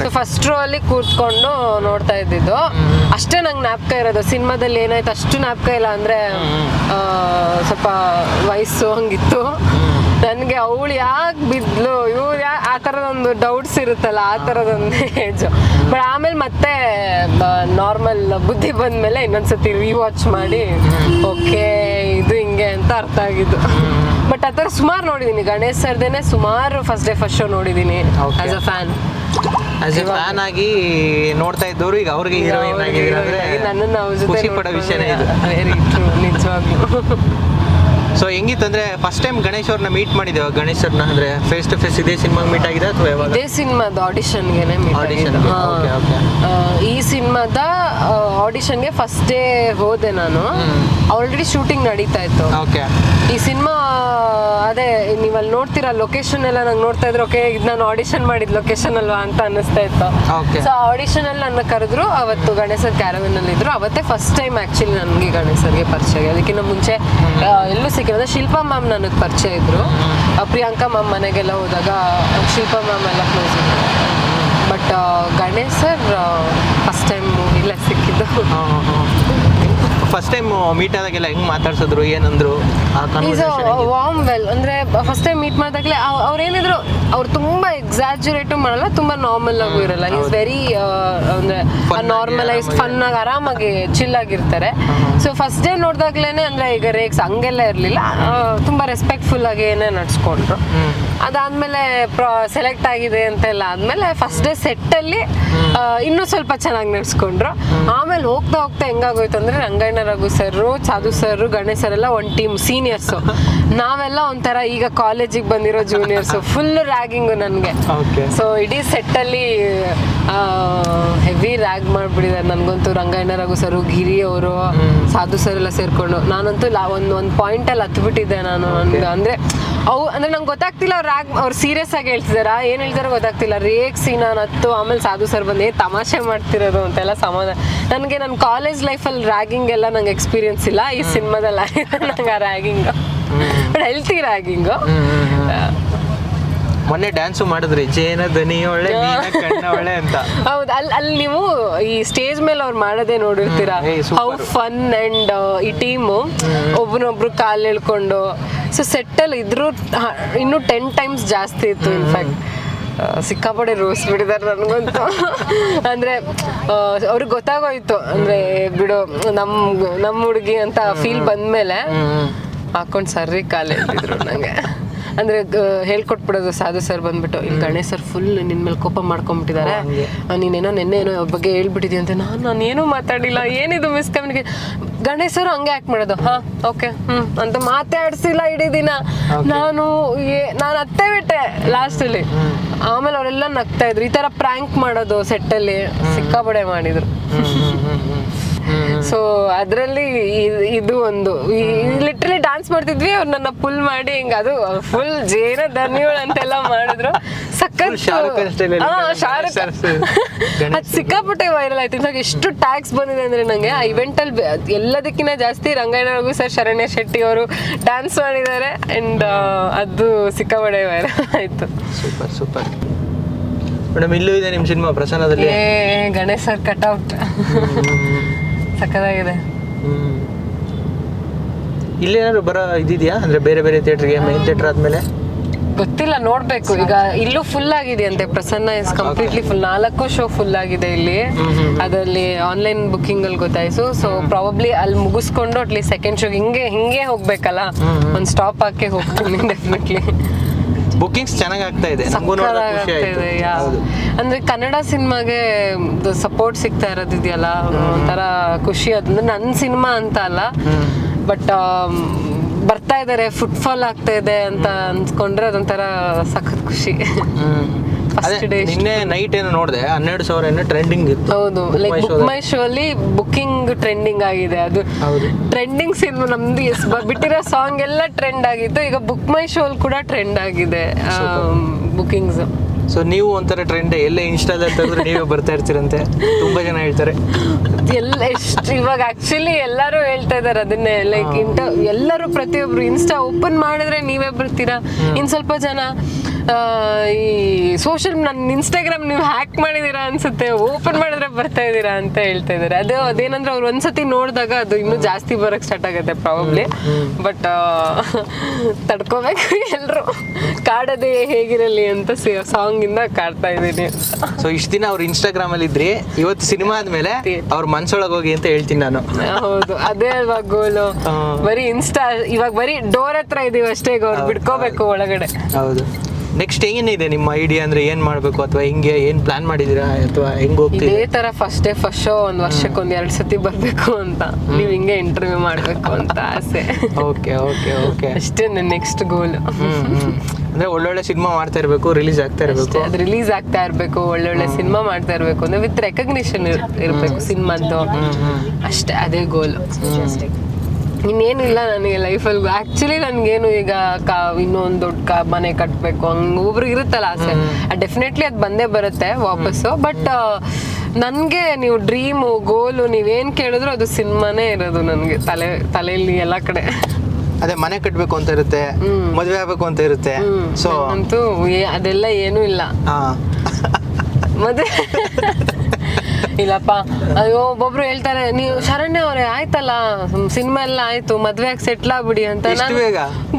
ಸೊ ಫಸ್ಟ್ ರೋ ಅಲ್ಲಿ ಕೂತ್ಕೊಂಡು ನೋಡ್ತಾ ಇದ್ದಿದ್ದು ಅಷ್ಟೇ ನಂಗೆ ಜ್ಞಾಪಕ ಇರೋದು. ಸಿನಿಮಾದಲ್ಲಿ ಏನಾಯ್ತು ಅಷ್ಟು ಜ್ಞಾಪಕ ಇಲ್ಲ, ಅಂದ್ರೆ ಸ್ವಲ್ಪ ವಯಸ್ಸು ಹಂಗಿತ್ತು ನನಗೆ. ಅವಳು ಯಾಕೆ ಬಿದ್ಲು, ಇವ್ರು ಆ ಥರದೊಂದು ಡೌಟ್ಸ್ ಇರುತ್ತಲ್ಲ, ಆ ಥರದೊಂದು ಏಜು. ಬಟ್ ಆಮೇಲೆ ಮತ್ತೆ ನಾರ್ಮಲ್ ಬುದ್ಧಿ ಬಂದ್ಮೇಲೆ ಇನ್ನೊಂದ್ಸತಿ ರಿವಾಚ್ ಮಾಡಿ ಓಕೆ ಇದು ಹಿಂಗೆ ಅಂತ ಅರ್ಥ ಆಗಿದ್ದು. ಬಟ್ ಆ ಥರ ಸುಮಾರು ನೋಡಿದ್ದೀನಿ, ಗಣೇಶ್ ಸರ್ದೇನೆ ಸುಮಾರು ಫಸ್ಟ್ ಶೋ ನೋಡಿದ್ದೀನಿ as a fan. As A fan ಆಗಿ ನೋಡ್ತಾ ಇದ್ದವರು ಈಗ ಅವ್ರಿಗೆ ಹೀರೋಯಿನ್ ಆಗಿದ್ರೆ ನನ್ನನ್ನು ಅವ್ರ ಜೊತೆ ಖುಷಿ ಪಡೋ ವಿಷಯನೇ ಇದು. ವೆರಿ ಟ್ರೂ, ನಿಜವಾಗ್ಲೂ. ಸೊ ಹೆಂಗಿತ್ತು ಅಂದ್ರೆ ಫಸ್ಟ್ ಟೈಮ್ ಗಣೇಶ್ ಅವ್ರನ್ನ ಮೀಟ್ ಮಾಡಿದ್ದೇವೆ. ಗಣೇಶ್ ಅವ್ರನ್ನ ಅಂದ್ರೆ ಫೇಸ್ ಟು ಫೇಸ್ ಇದೇ ಸಿನಿಮಾಗೆ ಮೀಟ್ ಆಗಿದೆ ಅಥವಾ ಯಾವಾಗ? ಇದೇ ಸಿನಿಮಾದ ಆಡಿಷನ್ಗೆನೆ ಮೀಟ್ ಆಗಿದ್ದು. ಈ ಸಿನಿಮಾದ ಆಡಿಷನ್ಗೆ ಫಸ್ಟ್ ಡೇ ಹೋದೆ ನಾನು. ಆಲ್ರೆಡಿ ಶೂಟಿಂಗ್ ನಡೀತಾ ಇತ್ತು. ಈ ಸಿನಿಮಾ ಅದೇ ನೀವು ಅಲ್ಲಿ ನೋಡ್ತೀರಾ ಲೊಕೇಶನ್ ಎಲ್ಲ ನಂಗೆ ನೋಡ್ತಾ ಇದ್ರು, ಓಕೆ ಇದು ನಾನು ಆಡಿಷನ್ ಮಾಡಿದ ಲೊಕೇಶನ್ ಅಲ್ವಾ ಅಂತ ಅನ್ನಿಸ್ತಾ ಇತ್ತು. ಸೊ ಆಡಿಷನ್ ಅಲ್ಲಿ ನನ್ನ ಕರೆದ್ರು, ಅವತ್ತು ಗಣೇಶ್ ಸರ್ ಕ್ಯಾರವನ್ ಅಲ್ಲಿ ಇದ್ರು. ಅವತ್ತೇ ಫಸ್ಟ್ ಟೈಮ್ ಆಕ್ಚುಲಿ ನನಗೆ ಗಣೇಶ್ ಸರ್ಗೆ ಪರಿಚಯ. ಅದಕ್ಕಿಂತ ಮುಂಚೆ ಎಲ್ಲೂ ಸಿಕ್ಕಿರೋದು. ಶಿಲ್ಪಾ ಮ್ಯಾಮ್ ನನಗೆ ಪರಿಚಯ ಇದ್ರು, ಪ್ರಿಯಾಂಕಾ ಮ್ಯಾಮ್ ಮನೆಗೆಲ್ಲ ಹೋದಾಗ ಶಿಲ್ಪಾ ಮ್ಯಾಮ್ ಎಲ್ಲ ಕ್ಲೋಸ್ ಇದ್ರು. But Ganesh sir first time ಮೂವಿಲ್ಲ ಸಿಕ್ಕಿದ್ದು. ಫಸ್ಟ್ ಟೈಮ್ ಮೀಟ್ ಆದಾಗೆಲ್ಲ ಹೆಂಗ್ ಮಾತಾಡ್ಸಿದ್ರು, ಏನಂದ್ರು? ವಾರ್ಮ್ ವೆಲ್ ಅಂದ್ರೆ ಫಸ್ಟ್ ಟೈಮ್ ಮೀಟ್ ಮಾಡಿದಾಗಲೇ ಅವ್ರೇನಿದ್ರು, ಅವ್ರು ತುಂಬಾ ಎಕ್ಸಾಜುರೇಟ್ ಮಾಡಲ್ಲ, ತುಂಬಾ ನಾರ್ಮಲ್ ಆಗು ಇರಲ್ಲ. ಈಸ್ ವೆರಿ ಅಂದ್ರೆ ನಾರ್ಮಲೈಸ್ ಫನ್ ಆಗಿ ಆರಾಮಾಗಿ ಚಿಲ್ ಆಗಿರ್ತಾರೆ. ಸೊ ಫಸ್ಟ್ ಡೇ ನೋಡಿದಾಗ್ಲೇನೆ ಅಂದ್ರೆ ಈಗ ರೇಕ್ಸ್ ಹಂಗೆಲ್ಲ ಇರಲಿಲ್ಲ, ತುಂಬಾ ರೆಸ್ಪೆಕ್ಟ್ಫುಲ್ ಆಗಿ ಏನೇ ನಡ್ಸ್ಕೊಂಡ್ರು. ಅದಾದ್ಮೇಲೆ ಸೆಲೆಕ್ಟ್ ಆಗಿದೆ ಅಂತೆಲ್ಲ ಆದ್ಮೇಲೆ ಫಸ್ಟ್ ಡೇ ಸೆಟ್ ಅಲ್ಲಿ ಇನ್ನೂ ಸ್ವಲ್ಪ ಚೆನ್ನಾಗಿ ನಡ್ಸ್ಕೊಂಡ್ರು. ಆಮೇಲೆ ಹೋಗ್ತಾ ಹೋಗ್ತಾ ಹೆಂಗಾಗೋಯ್ತು ಅಂದ್ರೆ ರಂಗಣ್ಣ ರಘು ಸರ್, ಸಾಧು ಸರ್, ಗಣೇಶ್ ಸರ್ ಎಲ್ಲ ಒಂದು ಟೀಮ್ ಸೀನಿಯರ್ಸು, ನಾವೆಲ್ಲ ಒಂಥರ ಈಗ ಕಾಲೇಜಿಗೆ ಬಂದಿರೋ ಜೂನಿಯರ್ಸು. ಫುಲ್ ರ್ಯಾಗಿಂಗು ನನಗೆ. ಸೊ ಇಡೀ ಸೆಟ್ಟಲ್ಲಿ ಹೆವಿ ರ್ಯಾಗ್ ಮಾಡಿಬಿಟ್ಟಿದ್ದಾರೆ ನನಗಂತೂ. ರಂಗಣ್ಣ ರಘು ಸರು, ಗಿರಿ ಅವರು, ಸಾಧು ಸರ್ ಎಲ್ಲ ಸೇರ್ಕೊಂಡು ನಾನಂತೂ ಒಂದು ಪಾಯಿಂಟಲ್ಲಿ ಹತ್ಬಿಟ್ಟಿದ್ದೆ ನಾನು. ನನಗೆ ಅಂದರೆ ಅಂದ್ರೆ ನಂಗೆ ಗೊತ್ತಾಗ್ತಿಲ್ಲ ಅವ್ರು ಸೀರಿಯಸ್ ಆಗಿ ಹೇಳ್ತಿದಾರ ಏನು ಹೇಳ್ತಾರೋ ಗೊತ್ತಾಗ್ತಿಲ್ಲ. ರೇಗ್ಸಿ ನಾನು ಹತ್ತು, ಆಮೇಲೆ ಸಾಧು ಸರ್ ಬಂದು ತಮಾಷೆ ಮಾಡ್ತಿರೋದು ಅಂತೆಲ್ಲ ಸಮಾಧಾನ. ನನಗೆ ನನ್ನ ಕಾಲೇಜ್ ಲೈಫಲ್ಲಿ ರ್ಯಾಗಿಂಗ್ ಎಲ್ಲ ನಂಗೆ ಎಕ್ಸ್ಪೀರಿಯನ್ಸ್ ಇಲ್ಲ. ಈ ಸಿನಿಮಾದಲ್ಲಿ ನಂಗೆ ಆ ರ್ಯಾಗಿಂಗು, ಬಟ್ ಹೆಲ್ತಿ ರ್ಯಾಗಿಂಗು. ಮೊನ್ನೆ ಡ್ಯಾನ್ಸು ಮಾಡಿದ್ರಿ, ಜೇನ ದನಿ ಒಳ್ಳೆ ಮೀನ ಕಣ್ಣ ಒಳ್ಳೆ ಅಂತ. ಹೌದು, ಅಲ್ಲಿ ನೀವು ಈ ಸ್ಟೇಜ್ ಮೇಲೆ ಅವ್ರು ಮಾಡೋದೇ ನೋಡಿರ್ತೀರಾ, ಹೌ ಫನ್ ಅಂಡ್ ಈ ಟೀಮು ಒಬ್ಬನೊಬ್ರು ಕಾಲು ಎಳ್ಕೊಂಡು. ಸೊ ಸೆಟ್ಟಲ್ಲಿ ಇದ್ರೂ ಇನ್ನೂ 10 times ಜಾಸ್ತಿ ಇತ್ತು. ಇನ್ಫ್ಯಾಕ್ಟ್ ಸಿಕ್ಕಾಪಡೆ ರೋಸ್ ಬಿಡಿದಾರೆ ನನಗಂತೂ. ಅಂದರೆ ಅವ್ರಿಗೆ ಗೊತ್ತಾಗೋಯ್ತು, ಅಂದರೆ ಬಿಡು ನಮ್ಮ ಹುಡುಗಿ ಅಂತ ಫೀಲ್ ಬಂದಮೇಲೆ ಹಾಕೊಂಡು ಸರ್ರಿ ಕಾಲು ಎಳ್ತಿದ್ರು ನನಗೆ. ಅಂದರೆ ಹೇಳ್ಕೊಟ್ಬಿಡೋದು ಸಾಧು ಸರ್ ಬಂದ್ಬಿಟ್ಟು, ಇಲ್ಲಿ ಗಣೇಶ್ ಸರ್ ಫುಲ್ ನಿನ್ನ ಮೇಲೆ ಕೋಪ ಮಾಡ್ಕೊಂಡ್ಬಿಟ್ಟಿದ್ದಾರೆ, ನೀನೇನೋ ನೆನ್ನೆ ಅವ್ರ ಬಗ್ಗೆ ಹೇಳ್ಬಿಟ್ಟಿದ್ಯ ಅಂತ. ನಾನು ಏನೂ ಮಾತಾಡಿಲ್ಲ, ಏನಿದು ಮಿಸ್ಕಮ್ಯುನಿಕೇಶನ್. ಗಣೇಶ್ ಸರ್ ಹಂಗೆ ಆ್ಯಕ್ಟ್ ಮಾಡೋದು, ಹಾಂ ಓಕೆ ಅಂತ ಮಾತಾಡ್ಸಿಲ್ಲ ಇಡೀ ದಿನ. ನಾನು ಅತ್ತೇ ಬಿಟ್ಟೆ ಲಾಸ್ಟಲ್ಲಿ. ಆಮೇಲೆ ಅವರೆಲ್ಲ ನಗ್ತಾ ಇದ್ರು. ಈ ಥರ ಪ್ರ್ಯಾಂಕ್ ಮಾಡೋದು ಸೆಟ್ಟಲ್ಲಿ ಸಿಕ್ಕಾಪಡೆ ಮಾಡಿದ್ರು. ಸೊ ಅದರಲ್ಲಿ ಇದು ಒಂದು ಲಿಟ್ರಲಿ ಡಾನ್ಸ್ ಮಾಡ್ತಿದ್ವಿ, ಅವ್ರು ನನ್ನ ಪುಲ್ ಮಾಡಿ ಹಿಂಗೆ, ಅದು ಫುಲ್ ಜೇನ ಧನ್ಯೋಳು ಅಂತೆಲ್ಲ ಮಾಡಿದ್ರು. ಸಖತ್ ಶಾರುಖ್ ಅದು ಸಿಕ್ಕಾಪಟ್ಟೆ ವೈರಲ್ ಆಯ್ತು. ಇನ್ಫ್ಯಾಕ್ಟ್ ಎಷ್ಟು ಟ್ಯಾಗ್ಸ್ ಬಂದಿದೆ ಅಂದ್ರೆ ನಂಗೆ ಆ ಇವೆಂಟಲ್ಲಿ ಎಲ್ಲದಕ್ಕಿಂತ ಜಾಸ್ತಿ ರಂಗಾಯಣ ರಘು ಸರ್, ಶರಣ್ಯ ಶೆಟ್ಟಿ ಅವರು ಡ್ಯಾನ್ಸ್ ಮಾಡಿದ್ದಾರೆ. ಅಂಡ್ ಅದು ಸಿಕ್ಕಾಪಟ್ಟೆ ವೈರಲ್ ಆಯ್ತು. Super super madam. ಇಲ್ಲೂ ಇದೆ ನಿಮ್ಮ ಸಿನಿಮಾ ಪ್ರಸನ್ನದಲ್ಲಿ, ಗಣೇಶ್ ಸರ್ ಕಟ್ಔಟ್ ಸಕ್ಕದಾಗಿದೆ. ಇಲ್ಲೇನಾದ್ರು ಬರೋ ಇದಿದೆಯಾ ಅಂದರೆ ಬೇರೆ ಬೇರೆ ಥಿಯೇಟ್ರಿಗೆ, ಮೈನ್ ಥಿಯೇಟ್ರ್ ಆದಮೇಲೆ? ಗೊತ್ತಿಲ್ಲ, ನೋಡ್ಬೇಕು. ಈಗ ಇಲ್ಲೂ ಫುಲ್ ಆಗಿದೆ ಅಂತೆ, Prasanna is completely full. 4 show full ಆಗಿದೆ ಇಲ್ಲಿ. ಅದರಲ್ಲಿ ಆನ್ಲೈನ್ ಬುಕ್ಕಿಂಗ್ ಅಲ್ಲಿ ಗೊತ್ತಾಯ್ತು. ಸೊ ಪ್ರಾಬಬ್ಲಿ ಅಲ್ಲಿ ಮುಗಿಸ್ಕೊಂಡು ಅಟ್ಲೀಸ್ಟ್ ಸೆಕೆಂಡ್ ಶೋ ಹಿಂಗೆ ಹೋಗ್ಬೇಕಲ್ಲ, ಒಂದು ಸ್ಟಾಪ್ ಹಾಕಿ ಹೋಗ್ತೀನಿ ಡೆಫಿನೆಟ್ಲಿ. ಬುಕ್ಕಿಂಗ್ಸ್ ಚೆನ್ನಾಗಿ ಆಗ್ತಾ ಇದೆ, ಅಂದ್ರೆ ಕನ್ನಡ ಸಿನಿಮಾಗೆ ಸಪೋರ್ಟ್ ಸಿಗ್ತಾ ಇರೋದಿದೆಯಲ್ಲ, ಒಂಥರ ಖುಷಿ. ಅದಂದ್ರೆ ನನ್ನ ಸಿನಿಮಾ ಅಂತ ಅಲ್ಲ, ಬಟ್ ಬರ್ತಾ ಇದಾರೆ, ಫುಟ್ಫಾಲ್ ಆಗ್ತಾ ಇದೆ ಅಂತ ಅನ್ಸ್ಕೊಂಡ್ರೆ ಅದೊಂಥರ ಸಖತ್ ಖುಷಿ. ನಿನ್ನೆ ನೈಟ್ ಏನೋ ನೋಡಿದೆ, 12,000 ಏನೋ ಟ್ರೆಂಡಿಂಗ್ ಇತ್ತು. ಹೌದು, ಲೈಕ್ ಬುಕ್ ಮೈ ಶೋ ಅಲ್ಲಿ ಬುಕ್ಕಿಂಗ್ ಟ್ರೆಂಡಿಂಗ್ ಆಗಿದೆ. ಅದು ಟ್ರೆಂಡಿಂಗ್ ಸಿನಿಮಾ ನಮ್ದು ಬಿಟ್ಟಿರೋ ಸಾಂಗ್ ಎಲ್ಲ ಟ್ರೆಂಡ್ ಆಗಿತ್ತು. ಈಗ ಬುಕ್ ಮೈ ಶೋ ಅಲ್ಲಿ ಕೂಡ ಟ್ರೆಂಡ್ ಆಗಿದೆ ಬುಕ್ಕಿಂಗ್ಸ್. ಸೊ ನೀವು ಒಂಥರ ಟ್ರೆಂಡ್, ಎಲ್ಲ ಇನ್ಸ್ಟಾದಲ್ಲಿ ತೆಗೆದ್ರೆ ನೀವೇ ಬರ್ತಾ ಇರ್ತೀರಂತೆ, ತುಂಬಾ ಜನ ಹೇಳ್ತಾರೆ. ಎಲ್ಲ ಎಷ್ಟು ಇವಾಗ ಆಕ್ಚುಲಿ ಎಲ್ಲರೂ ಹೇಳ್ತಾ ಇದಾರೆ ಅದನ್ನೇ, ಲೈಕ್ ಎಲ್ಲರೂ ಪ್ರತಿಯೊಬ್ರು ಇನ್ಸ್ಟಾ ಓಪನ್ ಮಾಡಿದ್ರೆ ನೀವೇ ಬರ್ತೀರಾ. ಇನ್ ಸ್ವಲ್ಪ ಜನ ಈ ಸೋಷಿಯಲ್ ನನ್ನ ಇನ್ಸ್ಟಾಗ್ರಾಮ್ ನೀವು ಹ್ಯಾಕ್ ಮಾಡಿದೀರಾ ಅನ್ಸುತ್ತೆ, ಓಪನ್ ಮಾಡಿದ್ರೆ ಬರ್ತಾ ಇದ್ದೀರಾ ಅಂತ ಹೇಳ್ತಾ ಇದಾರೆ. ಅದೇನಂದ್ರೆ ಅವ್ರು ಒಂದ್ಸತಿ ನೋಡಿದಾಗ ಅದು ಇನ್ನೂ ಜಾಸ್ತಿ ಬರೋಕ್ಕೆ ಸ್ಟಾರ್ಟ್ ಆಗುತ್ತೆ ಪ್ರಾಬಬ್ಲಿ. ಬಟ್ ತಡ್ಕೋಬೇಕು ಎಲ್ರು. ಕಾಡೋದೇ ಹೇಗಿರಲಿ ಅಂತ ಸಾಂಗ್ ಇಂದ ಕಾಡ್ತಾ ಇದ್ದೀನಿ. ಸೊ ಇಷ್ಟು ದಿನ ಅವ್ರು ಇನ್ಸ್ಟಾಗ್ರಾಮ್ ಅಲ್ಲಿ ಇದ್ರಿ, ಇವತ್ತು ಸಿನಿಮಾ ಆದ್ಮೇಲೆ ಅವ್ರ ಮನ್ಸೊಳಗೆ ಹೋಗಿ ಅಂತ ಹೇಳ್ತೀನಿ ನಾನು. ಹೌದು, ಅದೇ ಅಲ್ವಾ ಗೋಲು. ಬರೀ ಇನ್ಸ್ಟಾ ಇವಾಗ ಬರೀ ಡೋರ್ ಹತ್ರ ಇದೀವಿ ಅಷ್ಟೇ, ಈಗ ಅವ್ರು ಬಿಡ್ಕೋಬೇಕು ಒಳಗಡೆ. ಹೌದು. ನೆಕ್ಸ್ಟ್ ಏನಿದೆ ನಿಮ್ಮ ಐಡಿಯಾ, ಅಂದ್ರೆ ಏನ್ ಮಾಡ್ಬೇಕು, ಅಥವಾ ಹಿಂಗೆ ಏನ್ ಪ್ಲಾನ್ ಮಾಡಿದೀರಾ, ಅಥವಾ ಹೆಂಗ್ ಹೋಗ್ತೀರಾ? ಇದೇ ತರ ಫಸ್ಟ್ ಶೋ ಒಂದ್ ವರ್ಷಕ್ಕೆ 1-2 ಸತಿ ಬರ್ಬೇಕು ಅಂತ, ನೀವ್ ಹಿಂಗೆ ಇಂಟರ್ವ್ಯೂ ಮಾಡ್ಬೇಕು ಅಂತ ಆಸೆ. ಓಕೆ ಓಕೆ ಓಕೆ, ಅಷ್ಟೇ ನನ್ನ ನೆಕ್ಸ್ಟ್ ಗೋಲ್. ಅಂದ್ರೆ ಒಳ್ಳೊಳ್ಳೆ ಸಿನಿಮಾ ಮಾಡ್ತಾ ಇರ್ಬೇಕು, ರಿಲೀಸ್ ಆಗ್ತಾ ಇರ್ಬೇಕು. ಅದು ರಿಲೀಸ್ ಆಗ್ತಾ ಇರ್ಬೇಕು, ಒಳ್ಳೊಳ್ಳೆ ಸಿನಿಮಾ ಮಾಡ್ತಾ ಇರ್ಬೇಕು, ಅಂದ್ರೆ ವಿತ್ ರೆಕಗ್ನಿಷನ್ ಇರ್ಬೇಕು ಸಿನಿಮಾದ್ದು. ಅಷ್ಟೇ, ಅದೇ ಗೋಲ್. ಇನ್ನೇನು ಇಲ್ಲ ನನಗೆ ಲೈಫಲ್ಲಿ. ಆ್ಯಕ್ಚುಲಿ ನನಗೇನು ಈಗ ಇನ್ನೊಂದು ದೊಡ್ಡ ಮನೆ ಕಟ್ಟಬೇಕು ಹಂಗೆ ಒಬ್ರಿಗೆ ಇರುತ್ತಲ್ಲ ಆಸೆ, ಡೆಫಿನೆಟ್ಲಿ ಅದು ಬಂದೇ ಬರುತ್ತೆ ವಾಪಸ್ಸು. ಬಟ್ ನನಗೆ ನೀವು ಡ್ರೀಮು ಗೋಲು ನೀವೇನು ಕೇಳಿದ್ರು ಅದು ಸಿನಿಮಾನೇ ಇರೋದು ನನಗೆ ತಲೆಯಲ್ಲಿ ಎಲ್ಲ ಕಡೆ. ಅದೇ ಮನೆ ಕಟ್ಟಬೇಕು ಅಂತ ಇರುತ್ತೆ, ಮದುವೆ ಆಗಬೇಕು ಅಂತ ಇರುತ್ತೆ. ಸೊ ಅಂತೂ ಅದೆಲ್ಲ ಏನೂ ಇಲ್ಲ. ಮದುವೆ ಇಲ್ಲಪ್ಪ. ಅಯ್ಯೋ ಒಬ್ಬೊಬ್ರು ಹೇಳ್ತಾರೆ, ನೀವು ಶರಣ್ಯ ಅವರೇ ಆಯ್ತಲ್ಲ ಸಿನಿಮಾ ಎಲ್ಲ ಆಯ್ತು, ಮದ್ವೆ ಆಗಿ ಸೆಟ್ಲ್ ಆಗ್ಬಿಡಿ ಅಂತ.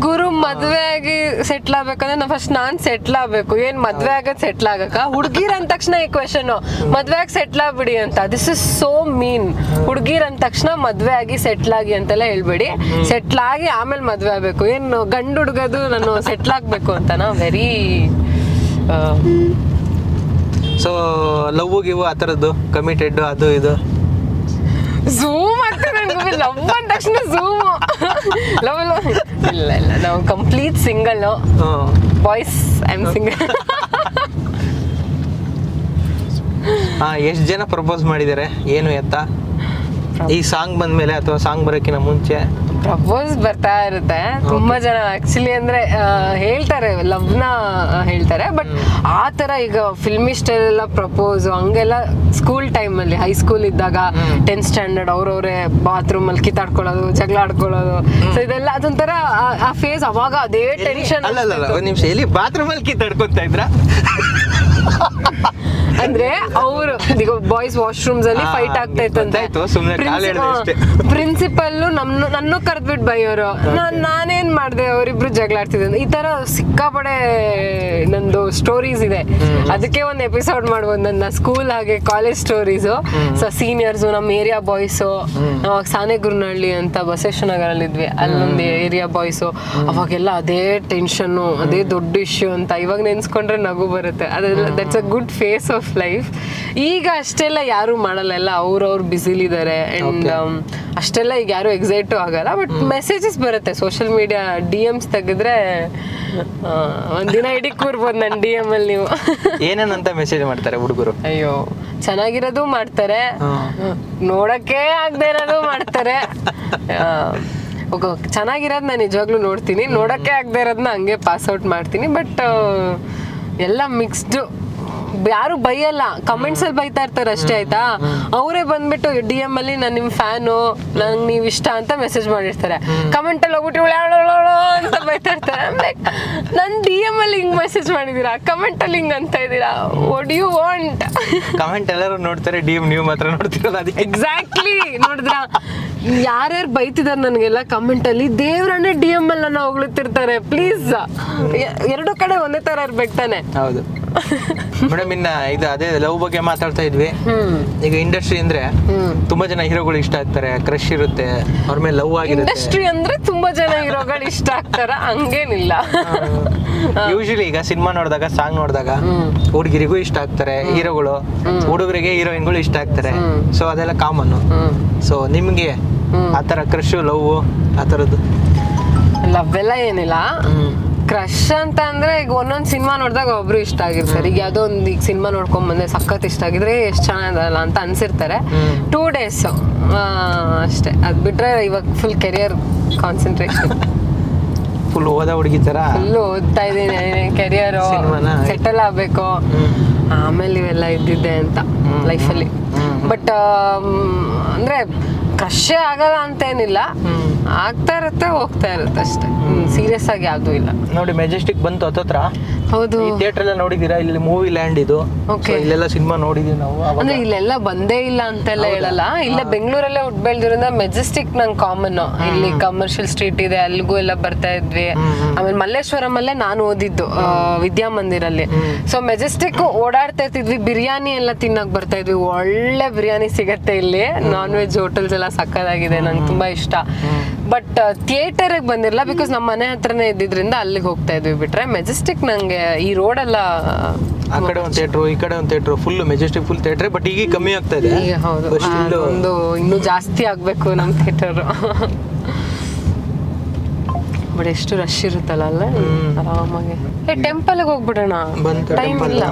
ಗುರು, ಮದ್ವೆ ಆಗಿ ಸೆಟ್ಲ್ ಆಗ್ಬೇಕಂದ್ರೆ ನಾನು ಸೆಟ್ಲ್ ಆಗ್ಬೇಕು. ಏನ್ ಮದ್ವೆ ಆಗೋದ್ ಸೆಟ್ಲ್ ಆಗಕ್ಕ? ಹುಡ್ಗಿರ್ ಅಂದ ತಕ್ಷಣ ಈ ಕ್ವೆಶನ್, ಮದ್ವೆ ಆಗಿ ಸೆಟ್ಲ್ ಆಗ್ಬಿಡಿ ಅಂತ. ದಿಸ್ ಇಸ್ ಸೋ ಮೀನ್. ಹುಡ್ಗಿರ್ ಅಂದ ತಕ್ಷಣ ಮದ್ವೆ ಆಗಿ ಸೆಟ್ಲ್ ಆಗಿ ಅಂತೆಲ್ಲ ಹೇಳ್ಬೇಡಿ. ಸೆಟ್ಲ್ ಆಗಿ ಆಮೇಲೆ ಮದ್ವೆ ಆಗ್ಬೇಕು. ಏನು ಗಂಡು ಹುಡ್ಗದು ನಾನು ಸೆಟ್ಲ್ ಆಗ್ಬೇಕು ಅಂತನಾ? ವೆರಿ ಸೊ ಲವ್ ಗಿವ್ ಆ ಥರದ್ದು ಕಮಿಟೆಡ್ ಅದು ಇದು ಝೂಮ್ ಆಗ್ತದೆ ನನಗೆ. ಲವ್ ಅಂದ ತಕ್ಷಣ ಝೂಮ್. ಲವ್ ಇಲ್ಲ ಇಲ್ಲ, ನಾವು complete single boys. I am single. ಎಷ್ಟು ಜನ ಪ್ರಪೋಸ್ ಮಾಡಿದ್ದಾರೆ, ಏನು ಎತ್ತ ಈ ಸಾಂಗ್ ಬಂದ್ಮೇಲೆ ಅಥವಾ ಸಾಂಗ್ ಬರೋಕ್ಕಿಂತ ಮುಂಚೆ? ಪ್ರಪೋಸ್ ಬರ್ತಾ ಇರುತ್ತೆ ತುಂಬಾ ಜನ. ಆಕ್ಚುಲಿ ಅಂದ್ರೆ ಹೇಳ್ತಾರೆ ಲವ್ನ ಹೇಳ್ತಾರೆ. ಬಟ್ ಆ ಥರ ಈಗ ಫಿಲ್ಮಿ ಸ್ಟೈಲ್ ಎಲ್ಲ ಪ್ರಪೋಸ್ ಹಂಗೆಲ್ಲ ಸ್ಕೂಲ್ ಟೈಮಲ್ಲಿ ಹೈಸ್ಕೂಲ್ ಇದ್ದಾಗ 10th ಸ್ಟ್ಯಾಂಡರ್ಡ್ ಅವ್ರವ್ರೆ ಬಾತ್ರೂಮಲ್ಲಿ ಕಿತ್ತಾಡ್ಕೊಳ್ಳೋದು, ಜಗಳ ಆಡ್ಕೊಳ್ಳೋದು, ಸೊ ಇದೆಲ್ಲ ಅದೊಂಥರ ಆ ಫೇಸ್. ಅವಾಗ ಅದೇ ಟೆನ್ಷನ್. ಅಲ್ಲ ಒಂದ್ ನಿಮಿಷ, ಎಲ್ಲಿ ಬಾತ್ರೂಮಲ್ಲಿ ಕಿತ್ತಾಡ್ಕೊಂತ ಇದ್ರ? ಅಂದ್ರೆ ಅವರು ಈಗ ಬಾಯ್ಸ್ ವಾಶ್ರೂಮ್ಸ್ ಅಲ್ಲಿ ಫೈಟ್ ಆಗ್ತಾ ಇತ್ತಂತೆ. ಪ್ರಿನ್ಸಿಪಲ್ ನನ್ನ ಕರೆದ್ಬಿಟ್ಟು ಬೈಯೋರು, ನಾನೇನ್ ಮಾಡ್ದೆ, ಅವರಿಬ್ರು ಜಗಳ ಆಡ್ತಿದ್ದೆ. ಈ ತರ ಸಿಕ್ಕಾಪಡೆ ನಂದು ಸ್ಟೋರೀಸ್ ಇದೆ. ಅದಕ್ಕೆ ಒಂದು ಎಪಿಸೋಡ್ ಮಾಡ್ಬೋದು, ನನ್ನ ಸ್ಕೂಲ್ ಹಾಗೆ ಕಾಲೇಜ್ ಸ್ಟೋರೀಸು. ಸೊ ಸೀನಿಯರ್ಸು, ನಮ್ಮ ಏರಿಯಾ ಬಾಯ್ಸು, ಅವಾಗ ಸಾನೆಗುರ್ನಹಳ್ಳಿ ಅಂತ ಬಸವೇಶ್ವರನಗರಲ್ಲಿ ಇದ್ವಿ, ಅಲ್ಲೊಂದು ಏರಿಯಾ ಬಾಯ್ಸು. ಅವಾಗೆಲ್ಲ ಅದೇ ಟೆನ್ಷನ್ನು, ಅದೇ ದೊಡ್ಡ ಇಶ್ಯೂ ಅಂತ ಇವಾಗ ನೆನ್ಸ್ಕೊಂಡ್ರೆ ನಗು ಬರುತ್ತೆ. ಅದೆಲ್ಲ that's a good phase of life. ಈಗ ಅಷ್ಟೆಲ್ಲ ಯಾರು ಮಾಡಲ್ಲ, ಎಲ್ಲ ಅವ್ರವ್ರು ಬ್ಯುಸಿಲಿದ್ದಾರೆ. ಅಂಡ್ ಅಷ್ಟೆಲ್ಲ ಈಗ ಯಾರು ಎಕ್ಸೈಟು ಆಗಲ್ಲ. ಬಟ್ ಮೆಸೇಜಸ್ ಬರುತ್ತೆ ಸೋಷಿಯಲ್ ಮೀಡಿಯಾ. DMs ತೆಗೆದ್ರೆ ಒಂದಿನ ಇಡೀ ಕೂರ್ಬೋದು ನನ್ನ DM ಅಲ್ಲಿ. ನೀವು ಏನೇನಂತ ಮೆಸೇಜ್ ಮಾಡ್ತಾರೆ ಹುಡುಗರು? ಅಯ್ಯೋ, ಚೆನ್ನಾಗಿರೋದು ಮಾಡ್ತಾರೆ, ನೋಡಕ್ಕೆ ಆಗದೆ ಇರೋದು ಮಾಡ್ತಾರೆ. ಚೆನ್ನಾಗಿರೋದು ನಾನು ನಿಜವಾಗ್ಲೂ ನೋಡ್ತೀನಿ, ನೋಡಕ್ಕೆ ಆಗದೆ ಇರೋದನ್ನ ಹಂಗೆ ಪಾಸ್ ಔಟ್ ಮಾಡ್ತೀನಿ. ಬಟ್ ಎಲ್ಲ ಮಿಕ್ಸ್ಡು. ಯಾರು ಬೈಯಲ್ಲ, ಕಮೆಂಟ್ಸ್ ಅಲ್ಲಿ ಬೈತಾ ಇರ್ತಾರೆ ಅಷ್ಟೇ. ಆಯ್ತಾ, ಅವರೇ ಬಂದ್ಬಿಟ್ಟು DM ಅಲ್ಲಿ ನಾನು ನಿಮ್ ಫ್ಯಾನು, ನಂಗೆ ನೀವ್ ಇಷ್ಟ ಅಂತ ಮೆಸೇಜ್ ಮಾಡಿರ್ತಾರೆ. ಕಮೆಂಟ್ ಅಲ್ಲಿ ಹೋಗ್ಬಿಟ್ಟು ಅಂತ ಬೈತಾ ಇರ್ತಾರೆ. ನನ್ DM ಅಲ್ಲಿ ಹಿಂಗ್ ಮೆಸೇಜ್ ಮಾಡಿದೀರಾ, ಕಮೆಂಟ್ ಅಲ್ಲಿ ಹಿಂಗ್ ಅಂತ ಇದೀರಾ, ವಾಟ್ ಯು ವಾಂಟ್? ಕಮೆಂಟ್ ಎಲ್ಲರೂ ನೋಡ್ತಾರೆ, DM ನೀವು ಮಾತ್ರ ನೋಡ್ತಿರಲ್ಲ. ಅದಕ್ಕೆ ಎಕ್ಸಾಕ್ಟ್ಲಿ ನೋಡಿದ್ರ, ಯಾರ್ಯಾರು ಬೈತಿದಾರೆ ನನಗೆಲ್ಲ ಕಮೆಂಟ್ ಅಲ್ಲಿ, ದೇವ್ರನ್ನೇ DM ಅಲ್ಲಿ ನನ್ನ ಹೊಗಳುತ್ತಿರ್ತಾರೆ. ಪ್ಲೀಸ್, ಎರಡು ಕಡೆ ಒಂದೇ ತರ ಇರ್ಬೇಕು ತಾನೆ. ಹೌದು ಮೇಡಮ್. ಇನ್ನ ಇದು ಅದೇ ಲವ್ ಬಗ್ಗೆ ಮಾತಾಡ್ತಾ ಇದ್ವಿ. ಈಗ ಇಂಡಸ್ಟ್ರಿ ಅಂದ್ರೆ ತುಂಬಾ ಜನ ಹೀರೋಗಳು ಇಷ್ಟ ಆಗ್ತಾರೆ, ಕ್ರಶ್ ಇರುತ್ತೆ, ಅವ್ರ ಮೇಲೆ ಲವ್ ಆಗಿರುತ್ತೆ. ಇಂಡಸ್ಟ್ರಿ ಅಂದ್ರೆ ತುಂಬಾ ಜನ ಹೀರೋಗಳು ಇಷ್ಟ ಆಗ್ತಾರ ಹಂಗೇನಿಲ್ಲ. ಯೂಶಲಿ ಈಗ ಸಿನಿಮಾ ನೋಡಿದಾಗ, ಸಾಂಗ್ ನೋಡಿದಾಗ ಹುಡುಗಿರಿಗೂ ಇಷ್ಟ ಆಗ್ತಾರೆ ಹೀರೋಗಳು, ಹುಡುಗರಿಗೆ ಹೀರೋಯಿನ್ಗಳು ಇಷ್ಟ ಆಗ್ತಾರೆ. ಸೊ ಅದೆಲ್ಲ ಕಾಮನ್. ಸೊ ನಿಮ್ಗೆ ಆತರ ಕ್ರಶ್, ಲವ್ ಆ ತರದ್ದು? ಲವ್ ಎಲ್ಲ ಏನಿಲ್ಲ. ಕ್ರಶ್ ಅಂತ ಅಂದ್ರೆ ಈಗ ಒಂದೊಂದು ಸಿನಿಮಾ ನೋಡಿದಾಗ ಒಬ್ರು ಇಷ್ಟ ಆಗಿರ್ತಾರೆ. ಈಗ ಯಾವುದೋ ಒಂದು ಈಗ ಸಿನಿಮಾ ನೋಡ್ಕೊಂಡ್ ಬಂದೆ, ಸಖತ್ ಇಷ್ಟ ಆಗಿದ್ರೆ ಎಷ್ಟು ಚೆನ್ನಾಗಲ್ಲ ಅಂತ ಅನ್ಸಿರ್ತಾರೆ. 2 days ಅಷ್ಟೇ. ಅದ್ ಬಿಟ್ರೆ ಇವಾಗ ಫುಲ್ ಕೆರಿಯರ್ ಕಾನ್ಸಂಟ್ರೇಷನ್. ಫುಲ್ ಓದೋ ಹುಡುಗಿ ತರ ಫುಲ್ ಓದ್ತಾ ಇದ್ದೀನಿ, ಕೆರಿಯರ್ ಸೆಟಲ್ ಆಗ್ಬೇಕು, ಆಮೇಲೆ ಇವೆಲ್ಲ ಇದ್ದಿದ್ದೆ ಅಂತ ಲೈಫಲ್ಲಿ. ಬಟ್ ಅಂದ್ರೆ ಕ್ರಶೇ ಆಗಲ್ಲ ಅಂತ ಏನಿಲ್ಲ, ಆಗ್ತಾ ಇರುತ್ತೆ, ಹೋಗ್ತಾ ಇರುತ್ತೆ ಅಷ್ಟೇ. ಸೀರಿಯಸ್ ಆಗಿ ಯಾವ್ದು ಇಲ್ಲ. ನೋಡಿ, ಮೆಜೆಸ್ಟಿಕ್ ಬಂತು ಹತ್ತತ್ರ. ಹೌದು, ಥಿಯೇಟರ್ ಎಲ್ಲ ನೋಡಿದೀರಾ? ಇಲ್ಲಿ ಮೂವಿ ಲ್ಯಾಂಡ್ ಇದು. ಇಲ್ಲೆಲ್ಲ ಸಿನಿಮಾ ನೋಡಿದೀವಿ ನಾವು. ಅಂದ್ರೆ ಇಲ್ಲೆಲ್ಲ ಬಂದೇ ಇಲ್ಲ ಅಂತೆಲ್ಲ ಹೇಳಲ್ಲ. ಇಲ್ಲೇ ಬೆಂಗಳೂರಲ್ಲೇ ಹುಟ್ಟು ಬೆಳೆದಿರೋದ್ರಿಂದ ಮೆಜೆಸ್ಟಿಕ್ ನಂಗೆ ಕಾಮನ್. ಇಲ್ಲಿ ಕಮರ್ಷಿಯಲ್ ಸ್ಟ್ರೀಟ್ ಇದೆ, ಅಲ್ಲಿಗೂ ಎಲ್ಲ ಬರ್ತಾ ಇದ್ವಿ. ಆಮೇಲೆ ಮಲ್ಲೇಶ್ವರಂ ಅಲ್ಲೇ ನಾನು ಓದಿದ್ದು, ವಿದ್ಯಾಮಂದಿರಲ್ಲಿ. ಸೊ ಮೆಜೆಸ್ಟಿಕ್ ಓಡಾಡ್ತಾ ಇರ್ತಿದ್ವಿ, ಬಿರಿಯಾನಿ ಎಲ್ಲ ತಿನ್ನಕ್ ಬರ್ತಾ ಇದ್ವಿ. ಒಳ್ಳೆ ಬಿರಿಯಾನಿ ಸಿಗತ್ತೆ ಇಲ್ಲಿ, ನಾನ್ ವೆಜ್ ಹೋಟೆಲ್ಸ್ ಎಲ್ಲ ಸಕ್ಕದಾಗಿದೆ, ನಂಗೆ ತುಂಬಾ ಇಷ್ಟ. ಬಟ್ ಥಿಯೇಟರ್ಗೆ ಬಂದಿರಲ್ಲ, ಬಿಕಾಸ್ ನಮ್ಮ ಮನೆ ಹತ್ರನೇ ಇದ್ದಿದ್ರಿಂದ ಅಲ್ಲಿಗೆ ಹೋಗ್ತಾ ಇದ್ವಿ. ಬಿಟ್ರೆ ಮೆಜೆಸ್ಟಿಕ್ ನಂಗೆ ಈ ರೋಡ್ ಎಲ್ಲ, ಆ ಕಡೆ ಒಂದು ಥಿಯೇಟ್ರು, ಈ ಕಡೆ ಒಂದು ಥಿಯೇಟ್ರು, ಫುಲ್ ಮೆಜೆಸ್ಟಿಕ್ ಫುಲ್ ಥಿಯೇಟ್ರೆ. ಬಟ್ ಈಗ ಕಮ್ಮಿ ಆಗ್ತಾ ಇದೆ. ಹೌದು, ಒಂದು ಇನ್ನೂ ಜಾಸ್ತಿ ಆಗ್ಬೇಕು ನಮ್ಮ ಥಿಯೇಟರ್. ಬಟ್ ಎಷ್ಟು ರಶ್ ಇರುತ್ತಲ್ಲ ಅಲ್ಲ, ಆರಾಮಾಗಿ. ಟೆಂಪಲ್ಗೆ ಹೋಗ್ಬಿಡೋಣ, ಟೈಮ್ ಇಲ್ಲ.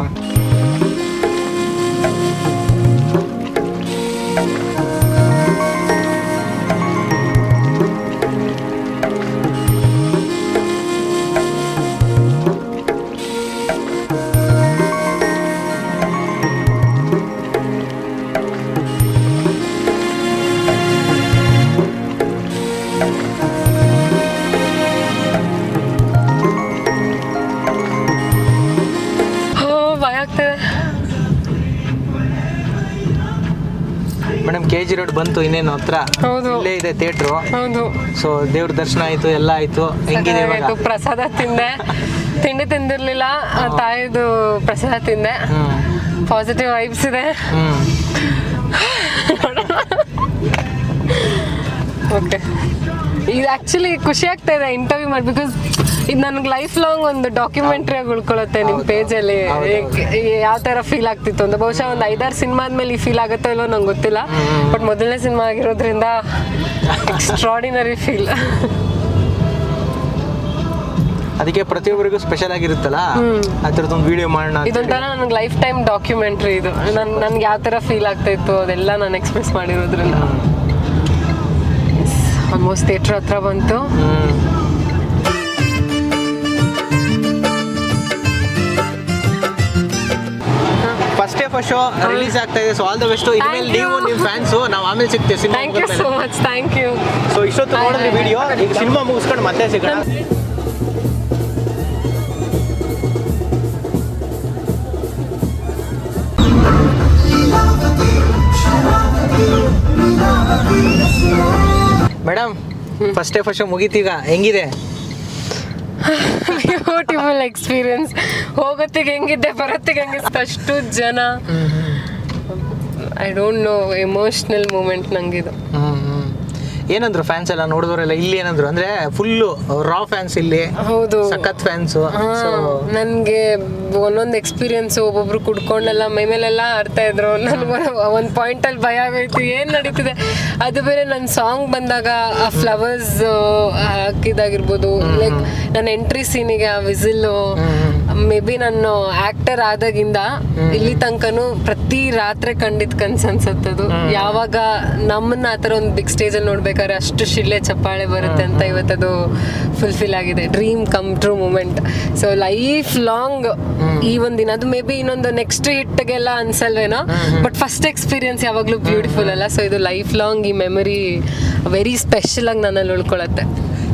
ಮೇಡಮ್, KG ರೋಡ್ ಬಂತು, ಇನ್ನೇನು ಹತ್ರ. ಇಲ್ಲೇ ಇದೆ ಥಿಯೇಟ್ರು. ಹೌದು. ಸೊ ದೇವ್ರ ದರ್ಶನ ಆಯ್ತು, ಎಲ್ಲ ಆಯ್ತು. ಹೆಂಗಿದೆ? ಪ್ರಸಾದ ತಿಂದೆ, ತಿಂಡಿ ತಿಂದಿರ್ಲಿಲ್ಲ, ತಾಯಿದು ಪ್ರಸಾದ ತಿಂದೆ. ಪಾಸಿಟಿವ್ ವೈಬ್ಸ್ ಇದೆ. ಓಕೆ, ಇದು ಆಕ್ಚುಲಿ ಖುಷಿ ಆಗ್ತಾ ಇದೆ ಇಂಟರ್ವ್ಯೂ ಮಾಡಿ, ಬಿಕಾಸ್ ಇದು ನನಗೆ ಲೈಫ್ ಲಾಂಗ್ ಒಂದು ಡಾಕ್ಯುಮೆಂಟ್ರಿ ಆಗಿ ಉಳ್ಕೊಳ್ಳುತ್ತೆ ನಿಮ್ಮ ಪೇಜಲ್ಲಿ. ಯಾವ ಥರ ಫೀಲ್ ಆಗ್ತಿತ್ತು ಅಂತ. ಬಹುಶಃ ಒಂದು 5-6 ಸಿನಿಮಾ ಆದ್ಮೇಲೆ ಈ ಫೀಲ್ ಆಗುತ್ತೋ ಇಲ್ಲೋ ನಂಗೆ ಗೊತ್ತಿಲ್ಲ. ಬಟ್ ಮೊದಲನೇ ಸಿನಿಮಾ ಆಗಿರೋದ್ರಿಂದ ಎಕ್ಸ್ಟ್ರಾಡಿನರಿ ಫೀಲ್. ಅದಕ್ಕೆ ಪ್ರತಿಯೊಬ್ಬರಿಗೂ ಸ್ಪೆಷಲ್ ಆಗಿರುತ್ತಲ್ಲ, ಆ ಥರದೊಂದು ವಿಡಿಯೋ ಮಾಡೋಣ. ಇದೊಂಥರ ನನಗೆ ಲೈಫ್ ಟೈಮ್ ಡಾಕ್ಯುಮೆಂಟ್ರಿ ಇದು. ನನ್ಗೆ ಯಾವ ಥರ ಫೀಲ್ ಆಗ್ತಾ ಇತ್ತು ಅದೆಲ್ಲ ನಾನು ಎಕ್ಸ್ಪ್ರೆಸ್ ಮಾಡಿರೋದ್ರಿಂದ. ಆಲ್ಮೋಸ್ಟ್ ಥಿಯೇಟ್ರ್ ಹತ್ರ ಬಂತು. ಶೋ ರಿಲೀಸ್ ಆಗ್ತಾ ಇದೆ. So all the best. ಇನ್ಮೇಲೆ ನೀವು ನಿಮ್ಮ ಫ್ಯಾನ್ಸು, ನಾವು ಆಮೇಲೆ ಸಿಗ್ತೀವಿ cinema. Thank you so much. Thank you. So ಇಷ್ಟೊತ್ತು ನೋಡಿದ್ರಿ ವಿಡಿಯೋ. ಈಗ ಸಿನಿಮಾ ಮುಗಿಸ್ಕೊಂಡು ಮತ್ತೆ ಸಿಗೋಣ. Madam, first day first show ಮುಗೀತೀಗ, ಹೆಂಗಿದೆ? Beautiful experience. ಹೋಗೋತ್ತಿಗೆ ಹೆಂಗಿದ್ದೆ, ಬರೋತ್ತಿಗೆ ಹೆಂಗಿತ್ತು, ಅಷ್ಟು ಜನ. I don't know, emotional moment ನಂಗಿದು. ಏನಂದ್ರು ಫ್ಯಾನ್ಸ್ ಎಲ್ಲ ನೋಡಿದವರೆಲ್ಲ? ಇಲ್ಲಿ ಏನಂದ್ರು ಅಂದ್ರೆ ಫುಲ್ಲು ರಾ ಫ್ಯಾನ್ಸ್ ಇಲ್ಲಿ. ಹೌದು, ಸಖತ್ ಫ್ಯಾನ್ಸು. ನನಗೆ ಒಂದೊಂದು ಎಕ್ಸ್ಪೀರಿಯನ್ಸ್, ಒಬ್ಬೊಬ್ರು ಕುಡ್ಕೊಂಡೆಲ್ಲ ಮೈಮೇಲೆಲ್ಲ ಆಡ್ತಾ ಇದ್ರು. ನನ್ಗೆ ಒಂದು ಪಾಯಿಂಟಲ್ಲಿ ಭಯ ಆಗೋಯ್ತು, ಏನು ನಡೀತಿದೆ. ಅದು ಬೇರೆ ನನ್ನ ಸಾಂಗ್ ಬಂದಾಗ ಆ ಫ್ಲವರ್ಸ್ ಹಾಕಿದಾಗಿರ್ಬೋದು, ಲೈಕ್ ನನ್ನ ಎಂಟ್ರಿ ಸೀನಿಗೆ ಆ ವಿಸಿಲ್ಲು, ಮೇ ಬಿ ನಾನು ಆಕ್ಟರ್ ಆದಾಗಿಂದ ಇಲ್ಲಿ ತನಕನೂ ಪ್ರತಿ ರಾತ್ರಿ ಕಂಡಿದ್ ಕನ್ಸು ಅನ್ಸತ್ತದು. ಯಾವಾಗ ನಮ್ಮನ್ನ ಆ ಥರ ಒಂದು ಬಿಗ್ ಸ್ಟೇಜಲ್ಲಿ ನೋಡ್ಬೇಕಾದ್ರೆ ಅಷ್ಟು ಶಿಳ್ಳೆ ಚಪ್ಪಾಳೆ ಬರುತ್ತೆ ಅಂತ ಇವತ್ತದು ಫುಲ್ಫಿಲ್ ಆಗಿದೆ. Dream come true moment. So life long ಈ ಒಂದಿನ, ಅದು ಮೇ ಬಿ ಇನ್ನೊಂದು ನೆಕ್ಸ್ಟ್ ಹಿಟ್ಗೆಲ್ಲ ಅನ್ಸಲ್ವೇನೋ, ಬಟ್ ಫಸ್ಟ್ ಎಕ್ಸ್ಪೀರಿಯನ್ಸ್ ಯಾವಾಗಲೂ ಬ್ಯೂಟಿಫುಲ್ ಅಲ್ಲ. ಸೊ ಇದು ಲೈಫ್ ಲಾಂಗ್ ಈ ಮೆಮೊರಿ ವೆರಿ ಸ್ಪೆಷಲ್ ಆಗಿ ನನ್ನಲ್ಲಿ ಉಳ್ಕೊಳತ್ತೆ.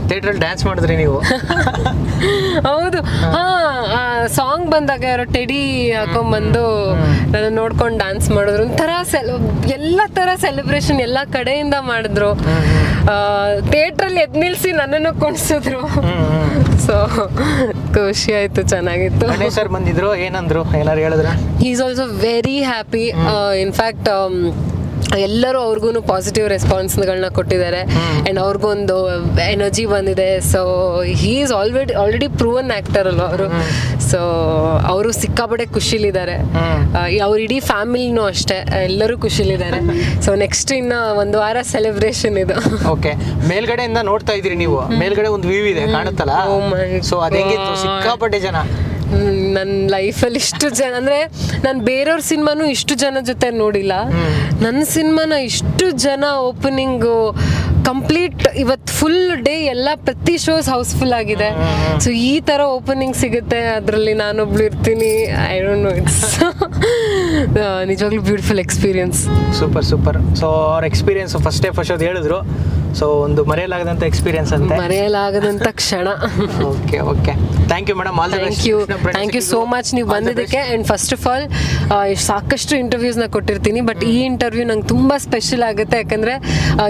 ಥಿಯೇಟ್ರಲ್ಲಿ ಡ್ಯಾನ್ಸ್ ಮಾಡಿದ್ರಿ ನೀವು? ಹೌದು, ಸಾಂಗ್ ಬಂದಾಗ ಯಾರೋ ಟೆಡಿ ಹಾಕೊಂಡ್ಬಂದು ನನ್ನ ನೋಡ್ಕೊಂಡು ಡ್ಯಾನ್ಸ್ ಮಾಡಿದ್ರು. ಒಂಥರ ಎಲ್ಲ ಥರ ಸೆಲೆಬ್ರೇಷನ್ ಎಲ್ಲ ಕಡೆಯಿಂದ ಮಾಡಿದ್ರು. ಥಿಯೇಟ್ರಲ್ಲಿ ಎದ್ ನಿಲ್ಸಿ ನನ್ನನ್ನು ಕುಣಿಸಿದ್ರು. ಸೊ ಖುಷಿ ಆಯ್ತು, ಚೆನ್ನಾಗಿತ್ತು. ಗಣೇಶ್ ಸರ್ ಬಂದಿದ್ರು, ಏನಂದ್ರು, ಏನಾರು ಹೇಳಿದ್ರ? He is also very happy. In fact ಎಲ್ಲರೂ ಅವ್ರಿಗೂ ಪಾಸಿಟಿವ್ ರೆಸ್ಪಾನ್ಸ್ಗಳನ್ನ ಕೊಟ್ಟಿದ್ದಾರೆ ಆ್ಯಂಡ್ ಅವ್ರಿಗೂ ಒಂದು ಎನರ್ಜಿ ಬಂದಿದೆ. So he is already proven actor ಅಲ್ವ ಅವರು. ಸೊ ಅವರು ಸಿಕ್ಕಾಪಟ್ಟೆ ಖುಷಿಲಿದ್ದಾರೆ. ಅವ್ರ ಇಡೀ ಫ್ಯಾಮಿಲಿನೂ ಅಷ್ಟೇ, ಎಲ್ಲರೂ ಖುಷಿಲಿದ್ದಾರೆ. ಸೊ ನೆಕ್ಸ್ಟ್ ಇನ್ನು ಒಂದು ವಾರ ಸೆಲೆಬ್ರೇಷನ್ ಇದು. ಓಕೆ, ಮೇಲ್ಗಡೆಯಿಂದ ನೋಡ್ತಾ ಇದ್ರಿ ನೀವು, ಮೇಲ್ಗಡೆ ಒಂದು ವ್ಯೂ ಇದೆ ಕಾಣುತ್ತಲ್ಲ, ಸೊ ಅದೇಗಿತ್ತು? ಸಿಕ್ಕಾಪಟ್ಟೆ ಜನ. ನನ್ನ ಲೈಫಲ್ಲಿ ಇಷ್ಟು ಜನ ಅಂದರೆ ನಾನು ಬೇರೆಯವ್ರ ಸಿನಿಮಾನು ಇಷ್ಟು ಜನ ಜೊತೆ ನೋಡಿಲ್ಲ. ನನ್ನ ಸಿನಿಮಾನ ಇಷ್ಟು ಜನ ಓಪನಿಂಗು ಕಂಪ್ಲೀಟ್ ಇವತ್ತು ಫುಲ್ ಡೇ ಎಲ್ಲ ಪ್ರತಿ ಶೋಸ್ ಹೌಸ್ಫುಲ್ ಆಗಿದೆ. ಸೊ ಈ ಥರ ಓಪನಿಂಗ್ ಸಿಗುತ್ತೆ, ಅದರಲ್ಲಿ ನಾನೊಬ್ಳು ಇರ್ತೀನಿ. ಐ ಡೋಂಟ್ ನೋ, ಇಟ್ಸ್ ನಿಜವಾಗ್ಲೂ beautiful experience. Super super. So ಅವ್ರ ಎಕ್ಸ್ಪೀರಿಯನ್ಸ್ ಫಸ್ಟ್ ಡೇ ಫಸ್ಟ್ ಶೋದು ಹೇಳಿದ್ರು. ಸೊ ಒಂದು ಮರೆಯಲಾಗದಂಥ ಎಕ್ಸ್ಪೀರಿಯನ್ಸ್ ಅಂತೆ, ಮರೆಯಲಾಗದಂಥ ಕ್ಷಣ. Okay okay, thank you madam. All the best. Thank you so much ನೀವು ಬಂದಿದ್ದಕ್ಕೆ. ಆ್ಯಂಡ್ ಫಸ್ಟ್ ಆಫ್ ಆಲ್ ಸಾಕಷ್ಟು ಇಂಟರ್ವ್ಯೂಸ್ನ ಕೊಟ್ಟಿರ್ತೀನಿ, ಬಟ್ ಈ ಇಂಟರ್ವ್ಯೂ ನಂಗೆ ತುಂಬ ಸ್ಪೆಷಲ್ ಆಗುತ್ತೆ. ಯಾಕಂದರೆ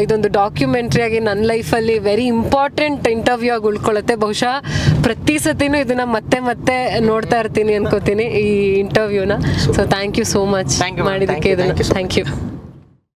ಇದೊಂದು ಡಾಕ್ಯುಮೆಂಟ್ರಿಯಾಗಿ ನನ್ನ ಲೈಫಲ್ಲಿ ವೆರಿ ಇಂಪಾರ್ಟೆಂಟ್ ಇಂಟರ್ವ್ಯೂ ಆಗಿ ಉಳ್ಕೊಳ್ಳುತ್ತೆ. ಬಹುಶಃ ಪ್ರತಿ ಸತಿನೂ ಇದನ್ನು ಮತ್ತೆ ಮತ್ತೆ ನೋಡ್ತಾ ಇರ್ತೀನಿ ಅನ್ಕೋತೀನಿ ಈ ಇಂಟರ್ವ್ಯೂನ. So thank you so much ಮಾಡಿದ್ದಕ್ಕೆ ಇದನ್ನು. Thank you.